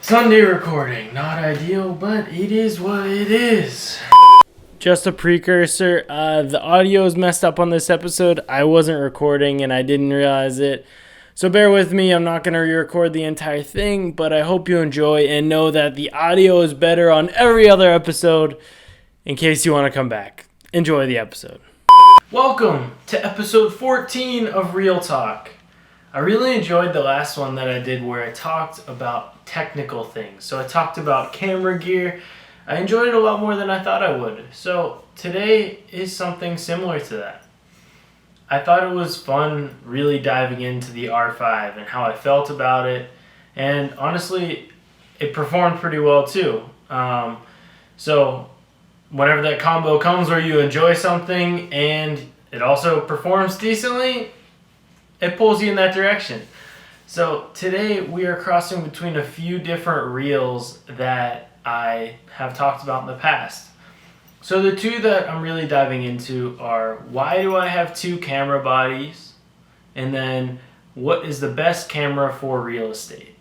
Sunday recording, not ideal, but it is what it is. Just a precursor, the audio is messed up on this episode. I wasn't recording and I didn't realize it. So bear with me, I'm not going to re-record the entire thing, but I hope you enjoy and know that the audio is better on every other episode in case you want to come back. Enjoy the episode. Welcome to episode 14 of Real Talk. I really enjoyed the last one that I did where I talked about technical things. So I talked about camera gear. I enjoyed it a lot more than I thought I would. So today is something similar to that. I thought it was fun really diving into the R5 and how I felt about it. And honestly, it performed pretty well too. So whenever that combo comes where you enjoy something and it also performs decently, it pulls you in that direction. So today we are crossing between a few different reels that I have talked about in the past. So the two that I'm really diving into are, why do I have two camera bodies? And then, what is the best camera for real estate?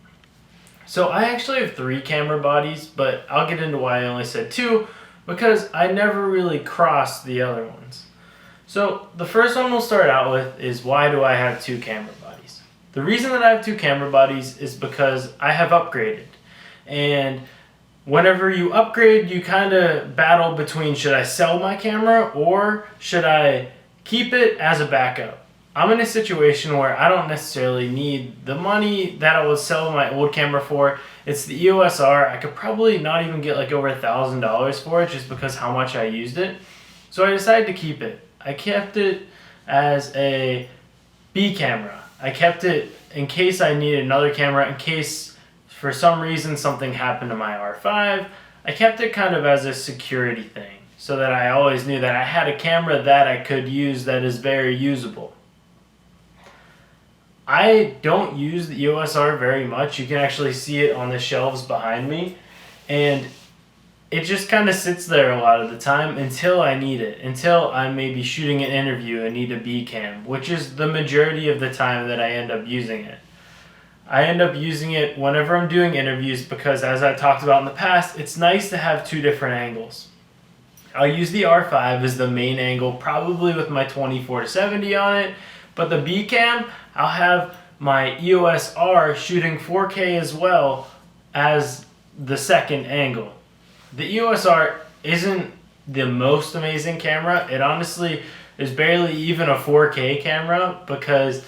So I actually have three camera bodies, but I'll get into why I only said two, because I never really crossed the other ones. So the first one we'll start out with is, why do I have two camera bodies? The reason that I have two camera bodies is because I have upgraded. And whenever you upgrade, you kind of battle between, should I sell my camera or should I keep it as a backup? I'm in a situation where I don't necessarily need the money that I would sell my old camera for. It's the EOS R. I could probably not even get like over $1,000 for it just because how much I used it. So I decided to keep it. I kept it as a B camera. I kept it in case I needed another camera, in case for some reason something happened to my R5. I kept it kind of as a security thing so that I always knew that I had a camera that I could use that is very usable. I don't use the EOS R very much. You can actually see it on the shelves behind me, and it just kind of sits there a lot of the time until I need it, until I'm maybe shooting an interview and need a B cam, which is the majority of the time that I end up using it. I end up using it whenever I'm doing interviews because, as I talked about in the past, it's nice to have two different angles. I'll use the R5 as the main angle, probably with my 24-70 on it, but the B cam, I'll have my EOS R shooting 4K as well as the second angle. The EOS R isn't the most amazing camera. It honestly is barely even a 4K camera because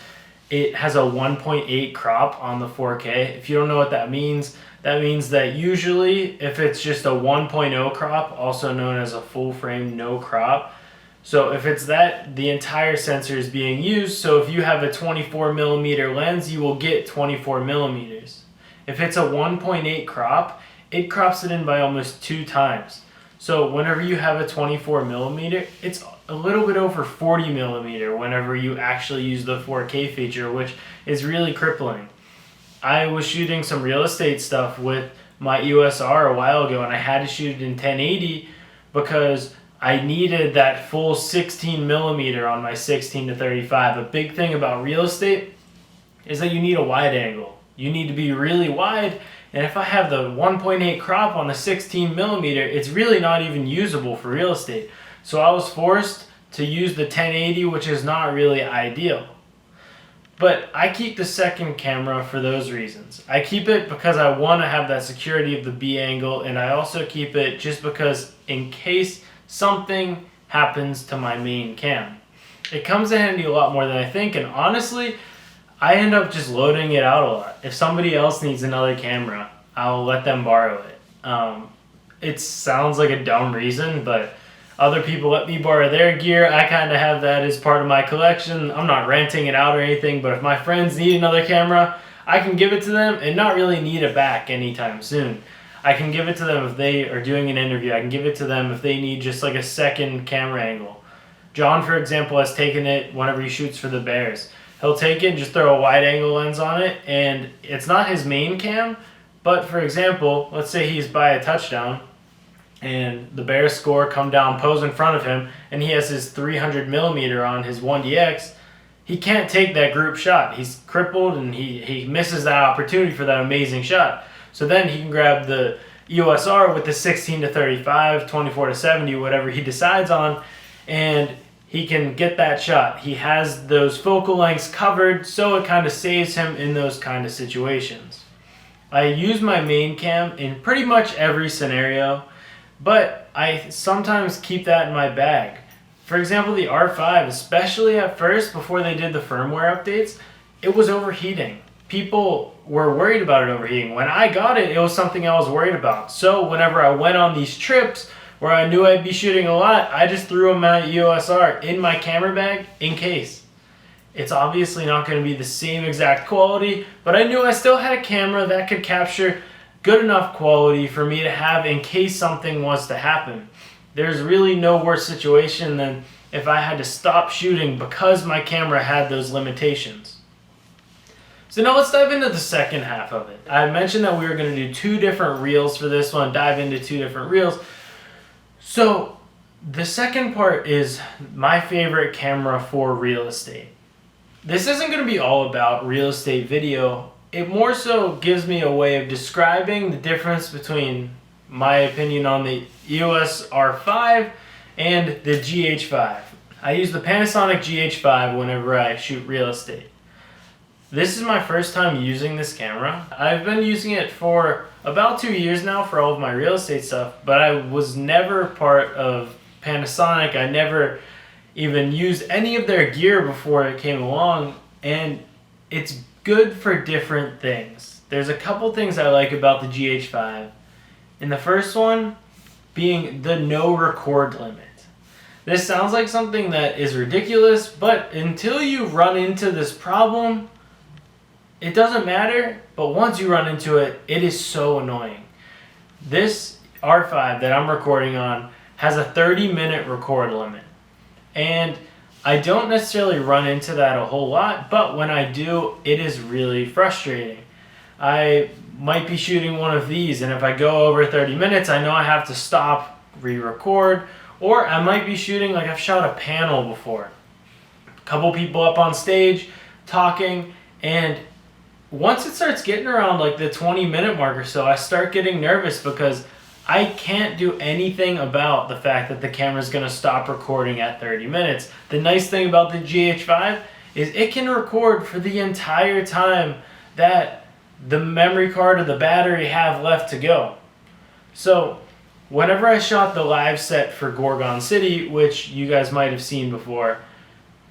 it has a 1.8 crop on the 4K. If you don't know what that means that usually if it's just a 1.0 crop, also known as a full frame no crop, so if it's that, the entire sensor is being used. So if you have a 24mm lens, you will get 24mm. If it's a 1.8 crop, it crops it in by almost 2 times. So whenever you have a 24mm, it's a little bit over 40mm whenever you actually use the 4K feature, which is really crippling. I was shooting some real estate stuff with my EOS R a while ago, and I had to shoot it in 1080 because I needed that full 16mm on my 16-35. A big thing about real estate is that you need a wide angle. You need to be really wide. And if I have the 1.8 crop on the 16mm, it's really not even usable for real estate. So I was forced to use the 1080, which is not really ideal. But I keep the second camera for those reasons. I keep it because I want to have that security of the B angle, and I also keep it just because in case something happens to my main cam. It comes in handy a lot more than I think, and honestly, I end up just loading it out a lot. If somebody else needs another camera, I'll let them borrow it. It sounds like a dumb reason, but other people let me borrow their gear. I kind of have that as part of my collection. I'm not renting it out or anything, but if my friends need another camera, I can give it to them and not really need it back anytime soon. I can give it to them if they are doing an interview. I can give it to them if they need just like a second camera angle. John, for example, has taken it whenever he shoots for the Bears. He'll take it and just throw a wide angle lens on it, and it's not his main cam, but for example, let's say he's by a touchdown and the Bears score, come down, pose in front of him, and he has his 300mm on his 1DX. He can't take that group shot. He's crippled and he misses that opportunity for that amazing shot. So then he can grab the EOS R with the 16 to 35, 24 to 70, whatever he decides on, and he can get that shot. He has those focal lengths covered, so it kind of saves him in those kind of situations. I use my main cam in pretty much every scenario, but I sometimes keep that in my bag. For example, the R5, especially at first before they did the firmware updates, it was overheating. People were worried about it overheating. When I got it, it was something I was worried about. So whenever I went on these trips where I knew I'd be shooting a lot, I just threw my EOS R in my camera bag in case. It's obviously not going to be the same exact quality, but I knew I still had a camera that could capture good enough quality for me to have in case something was to happen. There's really no worse situation than if I had to stop shooting because my camera had those limitations. So now let's dive into the second half of it. I mentioned that we were going to do 2 different reels for this one, dive into 2 different reels. So the second part is my favorite camera for real estate. This isn't going to be all about real estate video. It more so gives me a way of describing the difference between my opinion on the EOS R5 and the GH5. I use the Panasonic GH5 whenever I shoot real estate. This is my first time using this camera. I've been using it for about 2 years now for all of my real estate stuff, but I was never part of Panasonic. I never even used any of their gear before it came along, and it's good for different things. There's a couple things I like about the GH5, and the first one being the no record limit. This sounds like something that is ridiculous, but until you run into this problem, it doesn't matter, but once you run into it, it is so annoying. This R5 that I'm recording on has a 30-minute record limit. And I don't necessarily run into that a whole lot, but when I do, it is really frustrating. I might be shooting one of these, and if I go over 30 minutes, I know I have to stop, re-record, or I might be shooting like I've shot a panel before. A couple people up on stage talking, and once it starts getting around like the 20-minute mark or so, I start getting nervous because I can't do anything about the fact that the camera's going to stop recording at 30 minutes. The nice thing about the GH5 is it can record for the entire time that the memory card or the battery have left to go. So whenever I shot the live set for Gorgon City, which you guys might have seen before,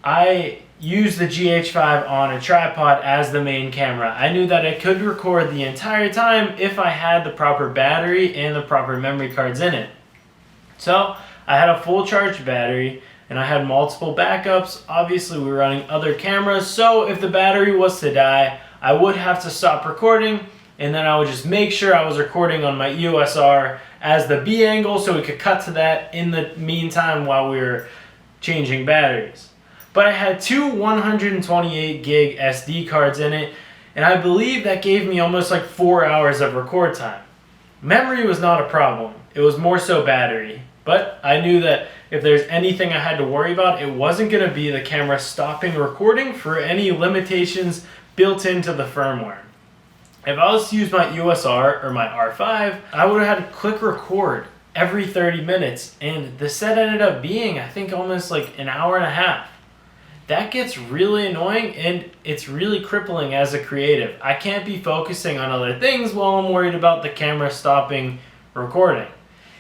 I used the GH5 on a tripod as the main camera. I knew that I could record the entire time if I had the proper battery and the proper memory cards in it. So I had a full charged battery and I had multiple backups. Obviously we were running other cameras, so if the battery was to die, I would have to stop recording, and then I would just make sure I was recording on my EOS R as the B angle so we could cut to that in the meantime while we were changing batteries. But I had 2 128 gig SD cards in it, and I believe that gave me almost like 4 hours of record time. Memory was not a problem, it was more so battery. But I knew that if there's anything I had to worry about, it wasn't going to be the camera stopping recording for any limitations built into the firmware. If I was to use my EOS R or my R5, I would have had to click record every 30 minutes, and the set ended up being, I think, almost like an hour and a half. That gets really annoying, and it's really crippling as a creative. I can't be focusing on other things while I'm worried about the camera stopping recording.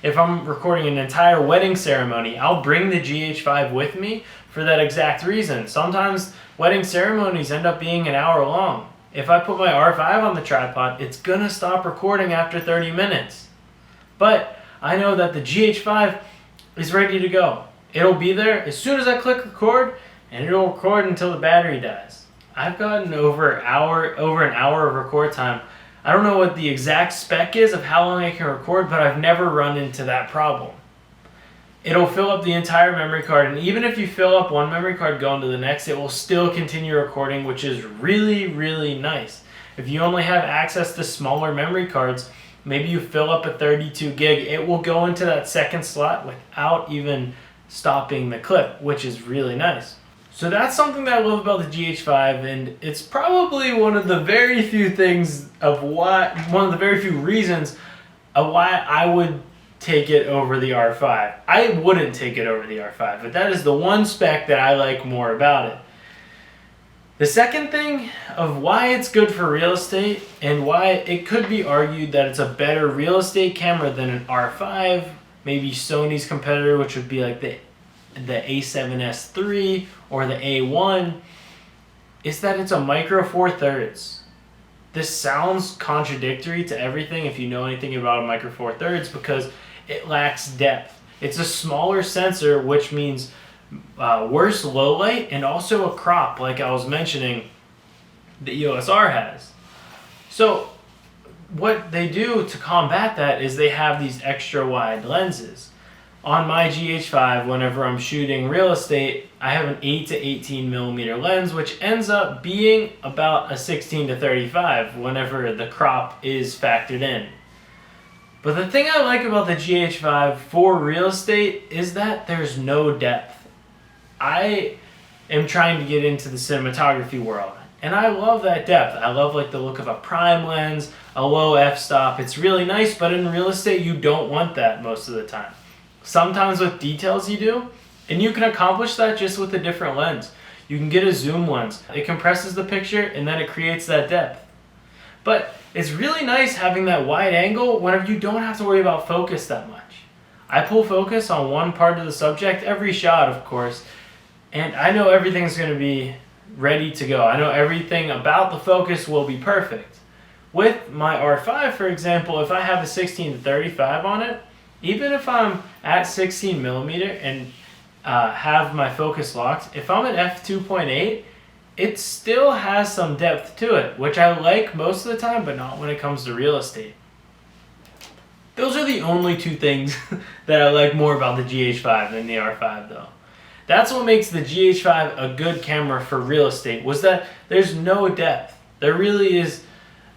If I'm recording an entire wedding ceremony, I'll bring the GH5 with me for that exact reason. Sometimes wedding ceremonies end up being an hour long. If I put my R5 on the tripod, it's gonna stop recording after 30 minutes. But I know that the GH5 is ready to go. It'll be there as soon as I click record, and it'll record until the battery dies. I've gotten over an hour of record time. I don't know what the exact spec is of how long I can record, but I've never run into that problem. It'll fill up the entire memory card, and even if you fill up one memory card going to the next, it will still continue recording, which is really, really nice. If you only have access to smaller memory cards, maybe you fill up a 32 gig, it will go into that second slot without even stopping the clip, which is really nice. So that's something that I love about the GH5, and it's probably one of the very few things one of the very few reasons of why I would take it over the R5. I wouldn't take it over the R5, but that is the one spec that I like more about it. The second thing of why it's good for real estate and why it could be argued that it's a better real estate camera than an R5, maybe Sony's competitor, which would be like the A7S III or the A1, is that it's a micro four thirds. This sounds contradictory to everything if you know anything about a micro four thirds, because it lacks depth. It's a smaller sensor, which means worse low light and also a crop, like I was mentioning the EOS R has. So what they do to combat that is they have these extra wide lenses. On my GH5, whenever I'm shooting real estate, I have an 8 to 18 millimeter lens, which ends up being about a 16 to 35 whenever the crop is factored in. But the thing I like about the GH5 for real estate is that there's no depth. I am trying to get into the cinematography world, and I love that depth. I love like the look of a prime lens, a low f-stop. It's really nice, but in real estate you don't want that most of the time. Sometimes with details you do, and you can accomplish that just with a different lens. You can get a zoom lens. It compresses the picture and then it creates that depth. But it's really nice having that wide angle whenever you don't have to worry about focus that much. I pull focus on one part of the subject every shot, of course, and I know everything's going to be ready to go. I know everything about the focus will be perfect. With my R5, for example, if I have a 16 to 35 on it, even if I'm at 16 millimeter and have my focus locked, if I'm at f2.8, it still has some depth to it, which I like most of the time, but not when it comes to real estate. Those are the only two things that I like more about the GH5 than the R5 though. That's what makes the GH5 a good camera for real estate, was that there's no depth. There really is.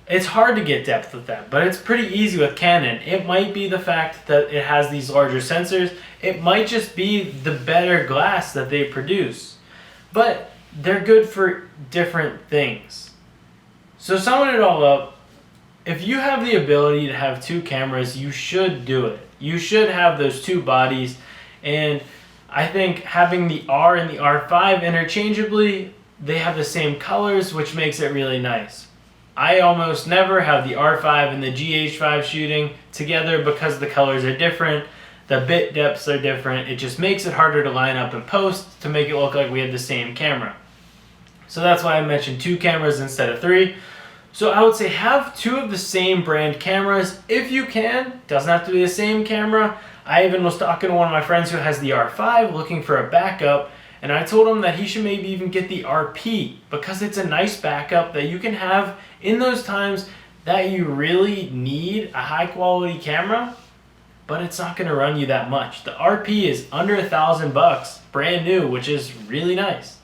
It's hard to get depth with that, but it's pretty easy with Canon. It might be the fact that it has these larger sensors. It might just be the better glass that they produce. But they're good for different things. So summing it all up, if you have the ability to have two cameras, you should do it. You should have those two bodies, and I think having the R and the R5 interchangeably, they have the same colors, which makes it really nice. I almost never have the R5 and the GH5 shooting together because the colors are different, the bit depths are different. It just makes it harder to line up in post to make it look like we have the same camera. So that's why I mentioned two cameras instead of three. So I would say have two of the same brand cameras if you can. Doesn't have to be the same camera. I even was talking to one of my friends who has the R5 looking for a backup, and I told him that he should maybe even get the RP because it's a nice backup that you can have in those times that you really need a high quality camera, but it's not going to run you that much. The RP is under $1,000, brand new, which is really nice.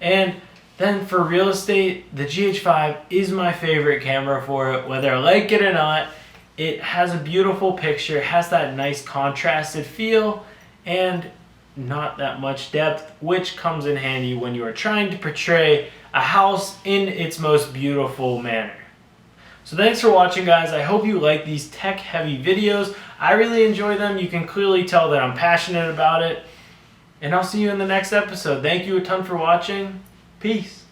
And then for real estate, the GH5 is my favorite camera for it, whether I like it or not. It has a beautiful picture, has that nice contrasted feel, and not that much depth, which comes in handy when you are trying to portray a house in its most beautiful manner. So thanks for watching, guys. I hope you like these tech heavy videos. I really enjoy them. You can clearly tell that I'm passionate about it. And I'll see you in the next episode. Thank you a ton for watching. Peace.